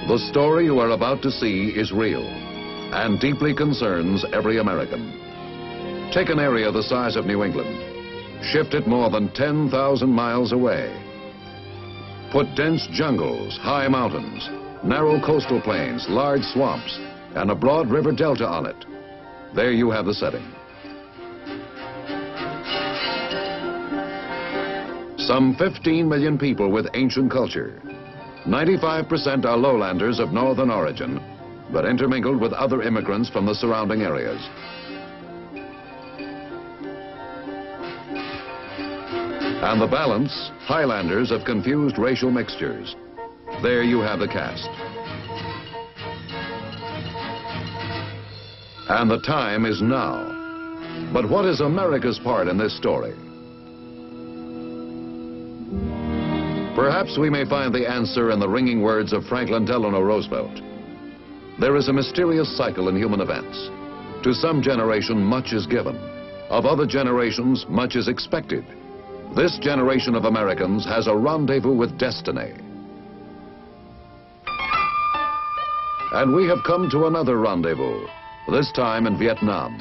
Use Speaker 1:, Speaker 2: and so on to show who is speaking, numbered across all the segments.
Speaker 1: The story you are about to see is real and deeply concerns every American. Take an area the size of New England, shift it more than 10,000 miles away. Put dense jungles, high mountains, narrow coastal plains, large swamps, and a broad river delta on it. There you have the setting. Some 15 million people with ancient culture. 95% are lowlanders of northern origin, but intermingled with other immigrants from the surrounding areas. And the balance, highlanders of confused racial mixtures. There you have the cast. And the time is now. But what is America's part in this story? Perhaps we may find the answer in the ringing words of Franklin Delano Roosevelt. There is a mysterious cycle in human events. To some generation, much is given. Of other generations, much is expected. This generation of Americans has a rendezvous with destiny. And we have come to another rendezvous, this time in Vietnam.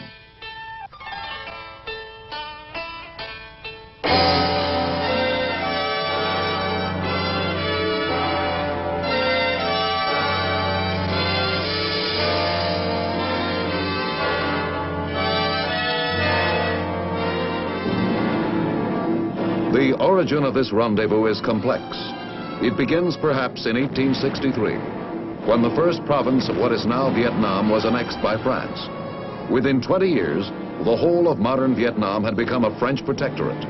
Speaker 1: The origin of this rendezvous is complex. It begins perhaps in 1863, when the first province of what is now Vietnam was annexed by France. Within 20 years, the whole of modern Vietnam had become a French protectorate.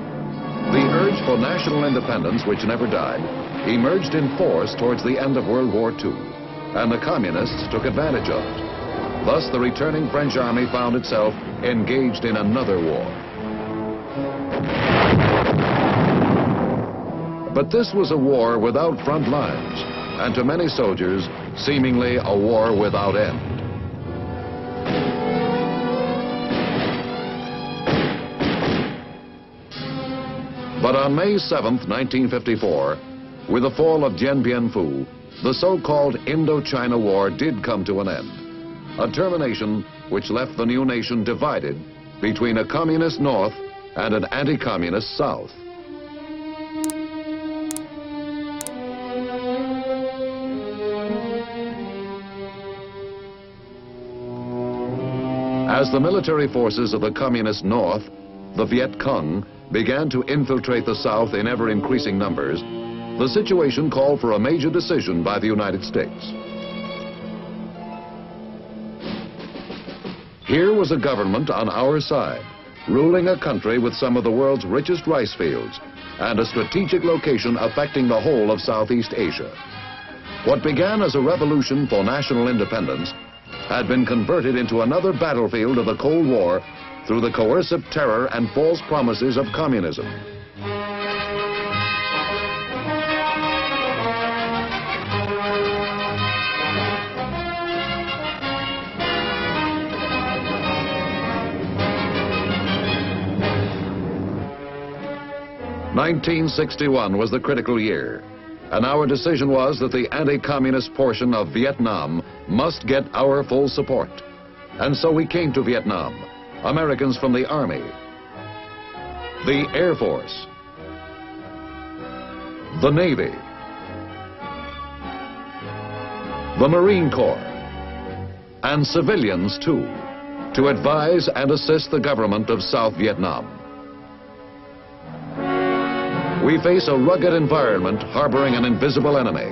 Speaker 1: The urge for national independence, which never died, emerged in force towards the end of World War II, and the communists took advantage of it. Thus, the returning French army found itself engaged in another war. But this was a war without front lines, and to many soldiers, seemingly a war without end. But on May 7th, 1954, with the fall of Dien Bien Phu, the so-called Indochina War did come to an end. A termination which left the new nation divided between a communist North and an anti-communist South. As the military forces of the communist North, the Viet Cong, began to infiltrate the South in ever-increasing numbers, the situation called for a major decision by the United States. Here was a government on our side, ruling a country with some of the world's richest rice fields and a strategic location affecting the whole of Southeast Asia. What began as a revolution for national independence had been converted into another battlefield of the Cold War through the coercive terror and false promises of communism. (1961) was the critical year. And our decision was that the anti-communist portion of Vietnam must get our full support. And so we came to Vietnam, Americans from the Army, the Air Force, the Navy, the Marine Corps, and civilians too, to advise and assist the government of South Vietnam. We face a rugged environment harboring an invisible enemy.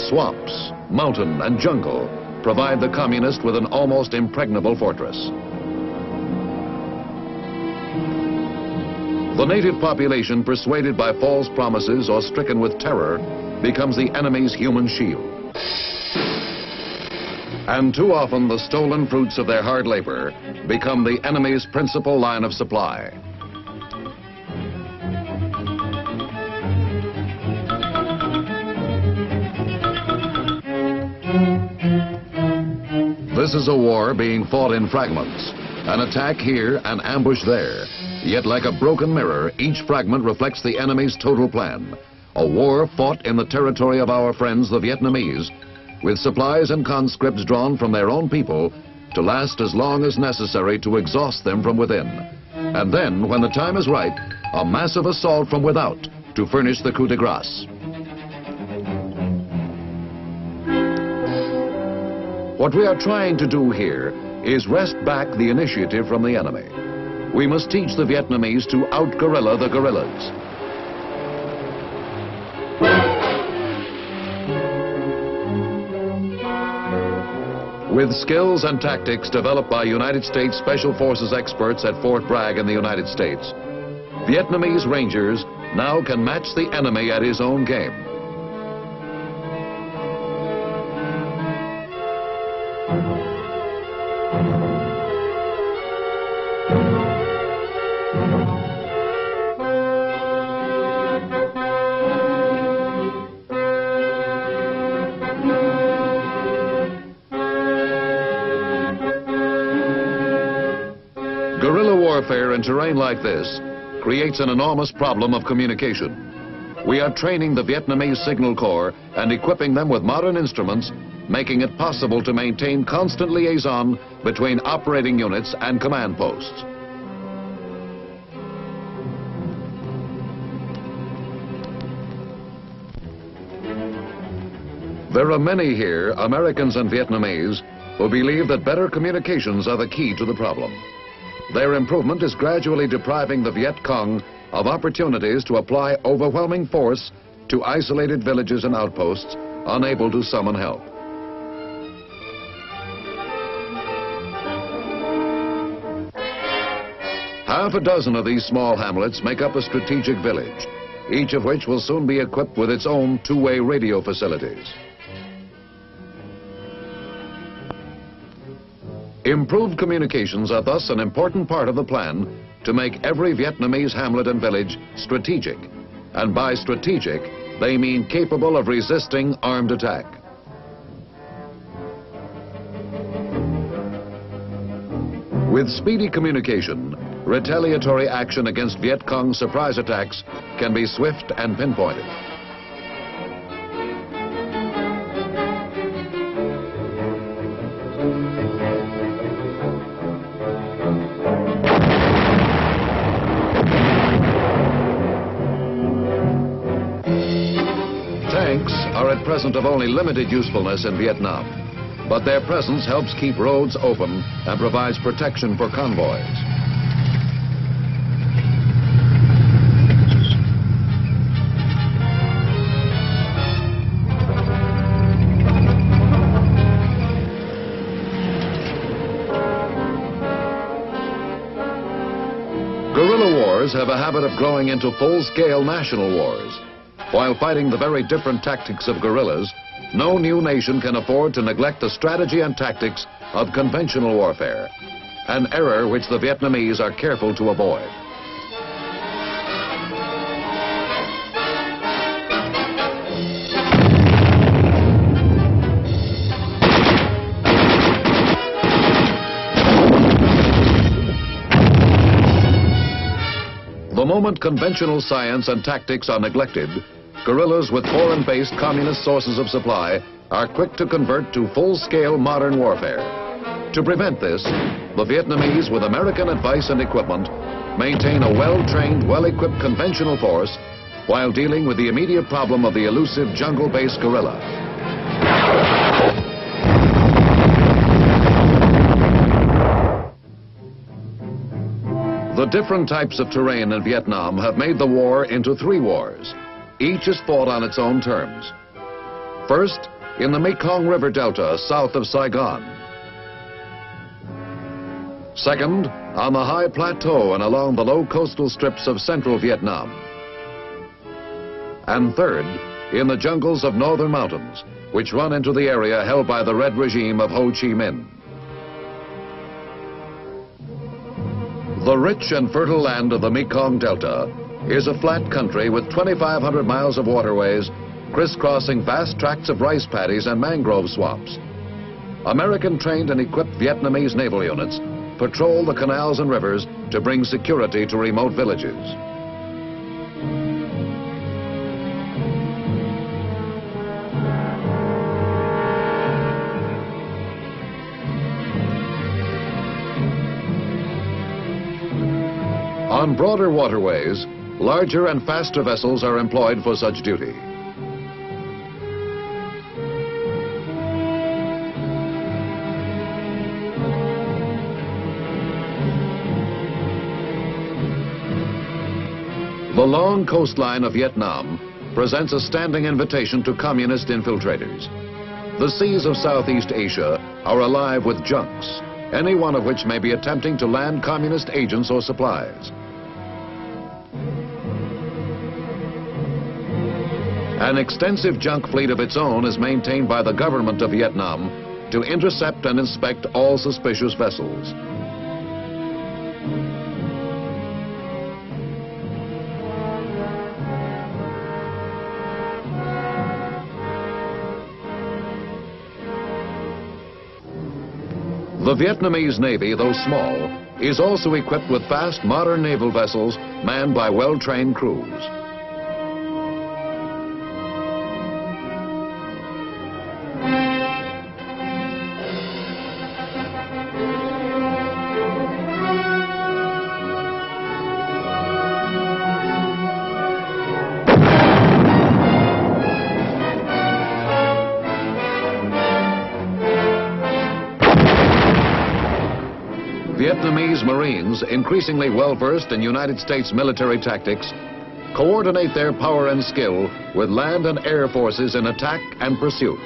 Speaker 1: Swamps, mountain, and jungle provide the communist with an almost impregnable fortress. The native population, persuaded by false promises or stricken with terror, becomes the enemy's human shield. And too often the stolen fruits of their hard labor become the enemy's principal line of supply. This is a war being fought in fragments. An attack here, an ambush there. Yet like a broken mirror, each fragment reflects the enemy's total plan. A war fought in the territory of our friends, the Vietnamese, and a war fought in the territory of the enemy's total plan. A war fought in the territory of our friends, the Vietnamese, with supplies and conscripts drawn from their own people to last as long as necessary to exhaust them from within. And then, when the time is right, a massive assault from without to furnish the coup de grace. What we are trying to do here is wrest back the initiative from the enemy. We must teach the Vietnamese to out-guerrilla the guerrillas. With skills and tactics developed by United States Special Forces experts at Fort Bragg in the United States, Vietnamese Rangers now can match the enemy at his own game. Guerrilla warfare in terrain like this creates an enormous problem of communication. We are training the Vietnamese Signal Corps and equipping them with modern instruments, making it possible to maintain constant liaison between operating units and command posts. There are many here, Americans and Vietnamese, who believe that better communications are the key to the problem. Their improvement is gradually depriving the Viet Cong of opportunities to apply overwhelming force to isolated villages and outposts, unable to summon help. Half a dozen of these small hamlets make up a strategic village, each of which will soon be equipped with its own two-way radio facilities. Improved communications are thus an important part of the plan to make every Vietnamese hamlet and village strategic. And by strategic, they mean capable of resisting armed attack. With speedy communication, retaliatory action against Viet Cong surprise attacks can be swift and pinpointed. Tanks are at present of only limited usefulness in Vietnam, but their presence helps keep roads open and provides protection for convoys. Guerrilla wars have a habit of growing into full-scale national wars. While fighting the very different tactics of guerrillas, no new nation can afford to neglect the strategy and tactics of conventional warfare, an error which the Vietnamese are careful to avoid. The moment conventional science and tactics are neglected, guerrillas with foreign-based communist sources of supply are quick to convert to full-scale modern warfare. To prevent this, the Vietnamese, with American advice and equipment, maintain a well-trained, well-equipped conventional force while dealing with the immediate problem of the elusive jungle-based guerrilla. The different types of terrain in Vietnam have made the war into three wars. Each is fought on its own terms. First, in the Mekong River Delta south of Saigon. Second, on the high plateau and along the low coastal strips of central Vietnam. And third, in the jungles of northern mountains, which run into the area held by the Red regime of Ho Chi Minh. The rich and fertile land of the Mekong Delta is a flat country with 2,500 miles of waterways crisscrossing vast tracts of rice paddies and mangrove swamps. American-trained and equipped Vietnamese naval units patrol the canals and rivers to bring security to remote villages. On broader waterways, larger and faster vessels are employed for such duty. The long coastline of Vietnam presents a standing invitation to communist infiltrators. The seas of Southeast Asia are alive with junks, any one of which may be attempting to land communist agents or supplies. An extensive junk fleet of its own is maintained by the government of Vietnam to intercept and inspect all suspicious vessels. The Vietnamese Navy, though small, is also equipped with fast, modern naval vessels manned by well-trained crews. Vietnamese Marines, increasingly well-versed in United States military tactics, coordinate their power and skill with land and air forces in attack and pursuit.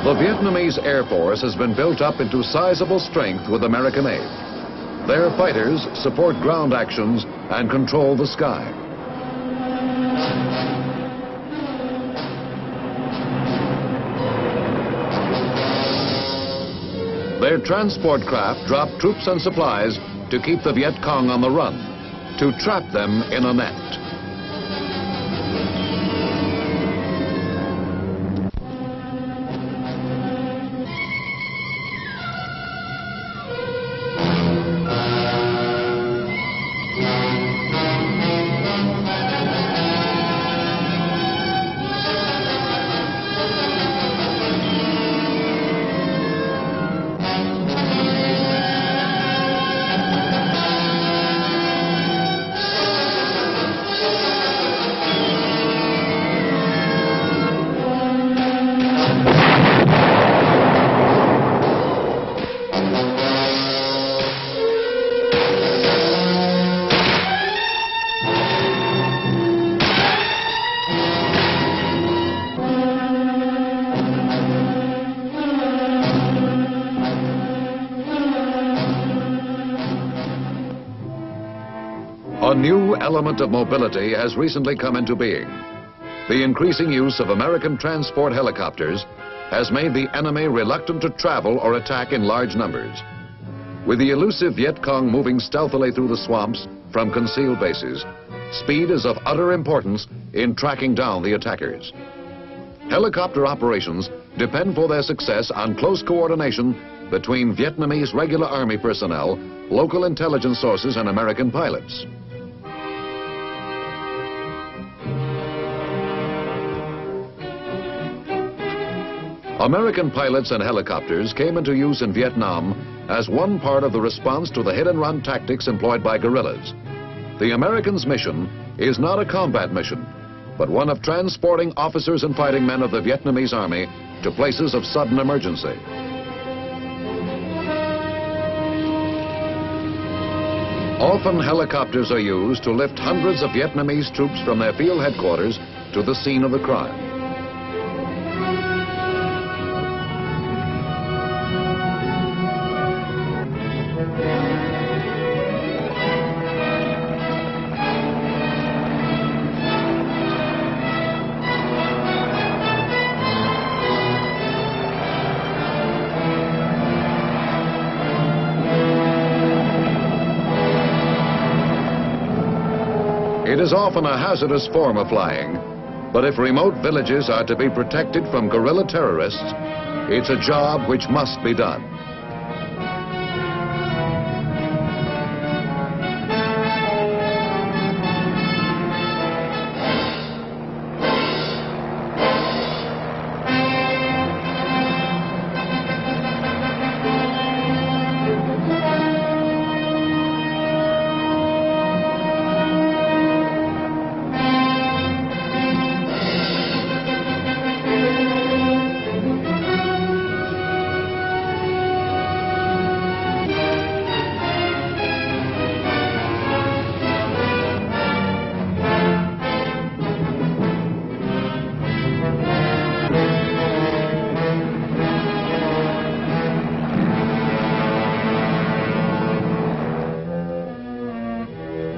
Speaker 1: The Vietnamese Air Force has been built up into sizable strength with American aid. Their fighters support ground actions and control the sky. Their transport craft drop troops and supplies to keep the Viet Cong on the run, to trap them in a net. A new element of mobility has recently come into being. The increasing use of American transport helicopters has made the enemy reluctant to travel or attack in large numbers. With the elusive Viet Cong moving stealthily through the swamps from concealed bases, speed is of utter importance in tracking down the attackers. Helicopter operations depend for their success on close coordination between Vietnamese regular army personnel, local intelligence sources, and American pilots. American pilots and helicopters came into use in Vietnam as one part of the response to the hit-and-run tactics employed by guerrillas. The Americans' mission is not a combat mission, but one of transporting officers and fighting men of the Vietnamese army to places of sudden emergency. Often helicopters are used to lift hundreds of Vietnamese troops from their field headquarters to the scene of the crime. It is often a hazardous form of flying, but if remote villages are to be protected from guerrilla terrorists, it's a job which must be done.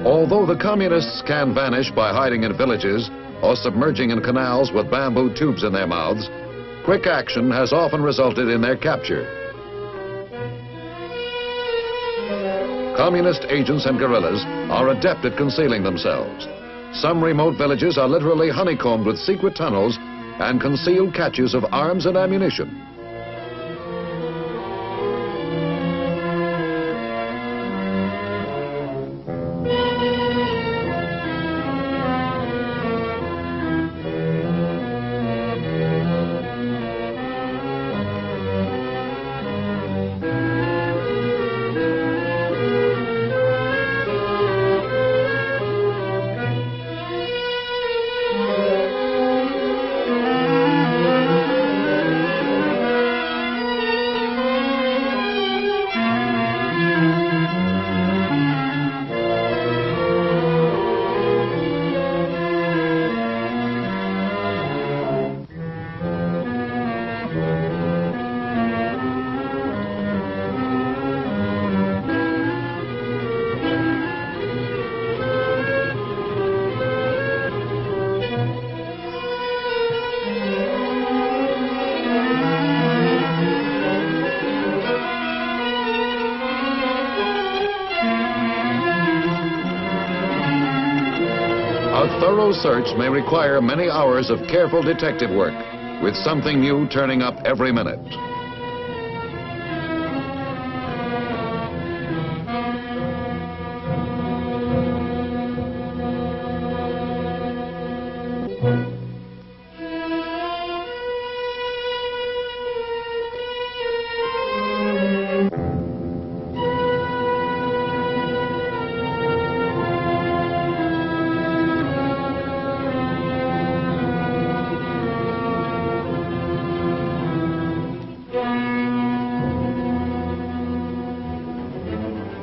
Speaker 1: Although the communists can vanish by hiding in villages or submerging in canals with bamboo tubes in their mouths, quick action has often resulted in their capture. Communist agents and guerrillas are adept at concealing themselves. Some remote villages are literally honeycombed with secret tunnels and concealed caches of arms and ammunition. A thorough search may require many hours of careful detective work, with something new turning up every minute.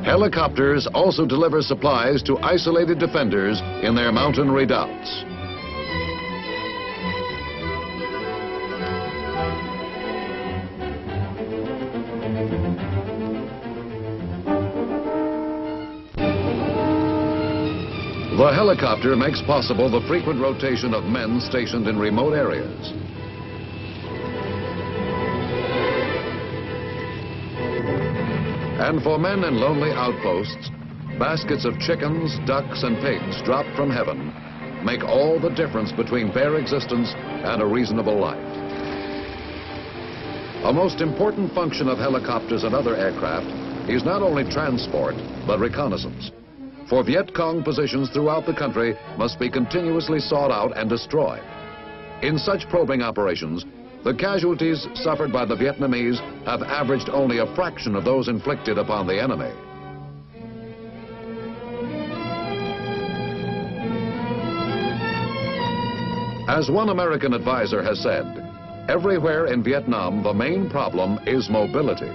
Speaker 1: Helicopters also deliver supplies to isolated defenders in their mountain redoubts. The helicopter makes possible the frequent rotation of men stationed in remote areas. And for men in lonely outposts, baskets of chickens, ducks, and pigs dropped from heaven make all the difference between bare existence and a reasonable life. A most important function of helicopters and other aircraft is not only transport, but reconnaissance. For Viet Cong positions throughout the country must be continuously sought out and destroyed. In such probing operations, the casualties suffered by the Vietnamese have averaged only a fraction of those inflicted upon the enemy. As one American advisor has said, everywhere in Vietnam, the main problem is mobility.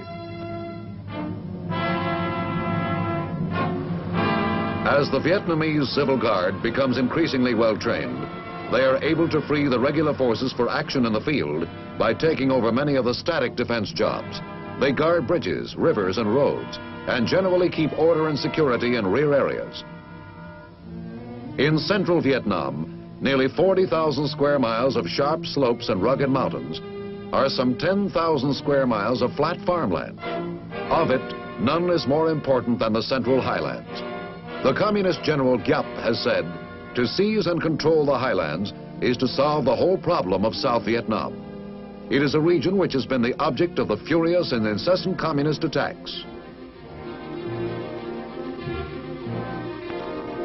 Speaker 1: As the Vietnamese Civil Guard becomes increasingly well-trained, they are able to free the regular forces for action in the field by taking over many of the static defense jobs. They guard bridges, rivers, and roads, and generally keep order and security in rear areas. In central Vietnam, nearly 40,000 square miles of sharp slopes and rugged mountains are some 10,000 square miles of flat farmland. Of it, none is more important than the Central Highlands. The Communist General Giap has said, to seize and control the highlands is to solve the whole problem of South Vietnam. It is a region which has been the object of the furious and incessant communist attacks.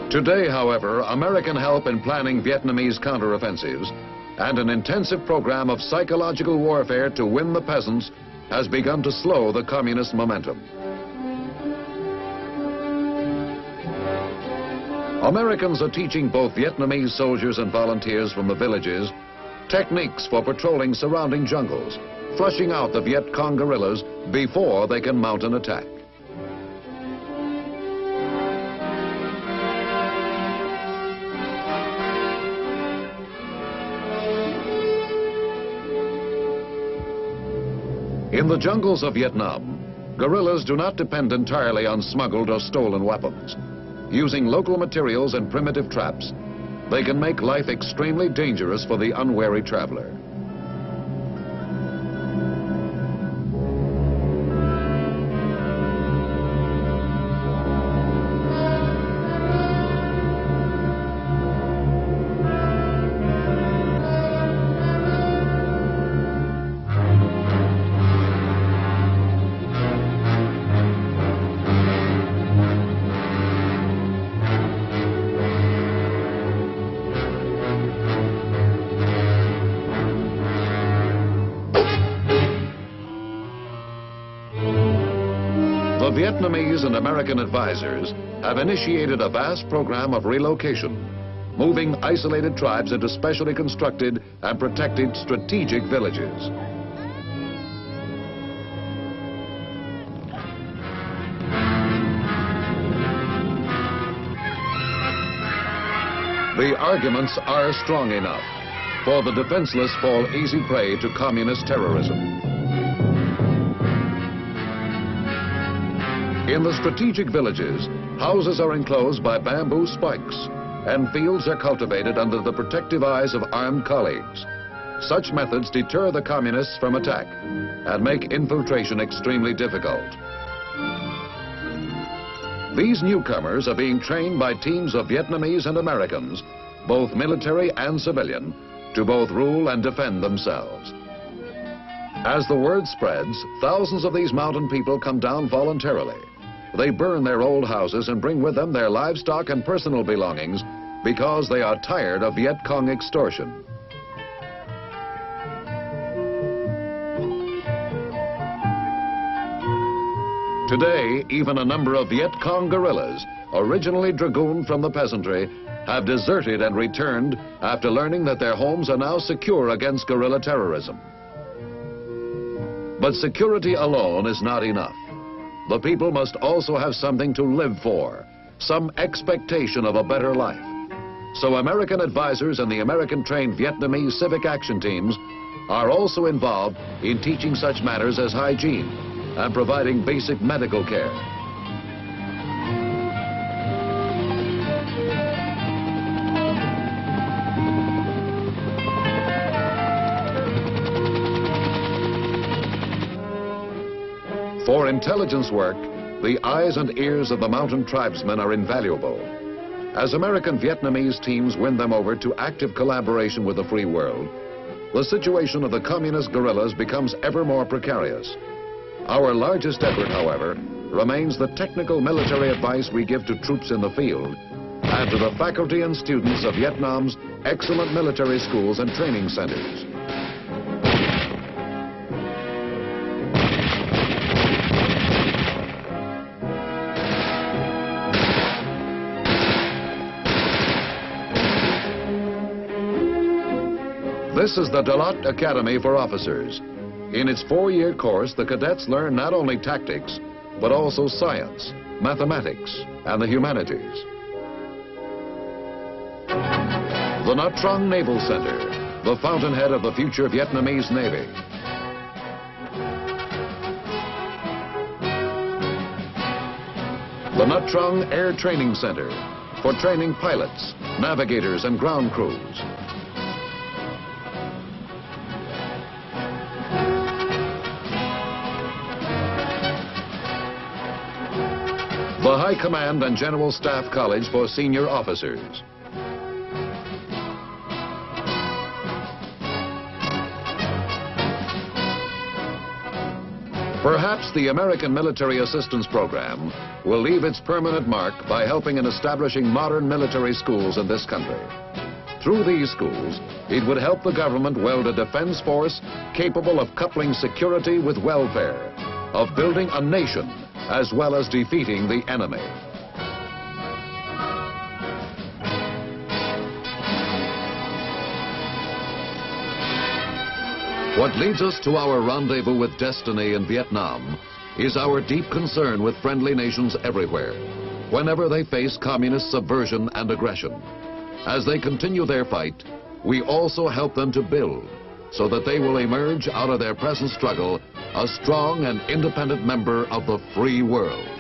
Speaker 1: Today, however, American help in planning Vietnamese counteroffensives and an intensive program of psychological warfare to win the peasants has begun to slow the communist momentum. Americans are teaching both Vietnamese soldiers and volunteers from the villages techniques for patrolling surrounding jungles, flushing out the Viet Cong guerrillas before they can mount an attack. In the jungles of Vietnam, guerrillas do not depend entirely on smuggled or stolen weapons. Using local materials and primitive traps, they can make life extremely dangerous for the unwary traveler. The Vietnamese and American advisors have initiated a vast program of relocation, moving isolated tribes into specially constructed and protected strategic villages. The arguments are strong enough, for the defenseless fall easy prey to communist terrorism. In the strategic villages, houses are enclosed by bamboo spikes, and fields are cultivated under the protective eyes of armed colleagues. Such methods deter the communists from attack and make infiltration extremely difficult. These newcomers are being trained by teams of Vietnamese and Americans, both military and civilian, to both rule and defend themselves. As the word spreads, thousands of these mountain people come down voluntarily. They burn their old houses and bring with them their livestock and personal belongings because they are tired of Viet Cong extortion. Today, even a number of Viet Cong guerrillas, originally dragooned from the peasantry, have deserted and returned after learning that their homes are now secure against guerrilla terrorism. But security alone is not enough. The people must also have something to live for, some expectation of a better life. So American advisors and the American-trained Vietnamese civic action teams are also involved in teaching such matters as hygiene and providing basic medical care. For intelligence work, the eyes and ears of the mountain tribesmen are invaluable. As American Vietnamese teams win them over to active collaboration with the free world, the situation of the communist guerrillas becomes ever more precarious. Our largest effort, however, remains the technical military advice we give to troops in the field and to the faculty and students of Vietnam's excellent military schools and training centers. This is the Dalat Academy for Officers. In its 4-year course, the cadets learn not only tactics, but also science, mathematics, and the humanities. The Nha Trang Naval Center, the fountainhead of the future Vietnamese Navy. The Nha Trang Air Training Center, for training pilots, navigators, and ground crews. The High Command and General Staff College for senior officers. Perhaps the American Military Assistance Program will leave its permanent mark by helping in establishing modern military schools in this country. Through these schools, it would help the government weld a defense force capable of coupling security with welfare, of building a nation as well as defeating the enemy. What leads us to our rendezvous with destiny in Vietnam is our deep concern with friendly nations everywhere, whenever they face communist subversion and aggression. As they continue their fight, we also help them to build, so that they will emerge out of their present struggle a strong and independent member of the free world.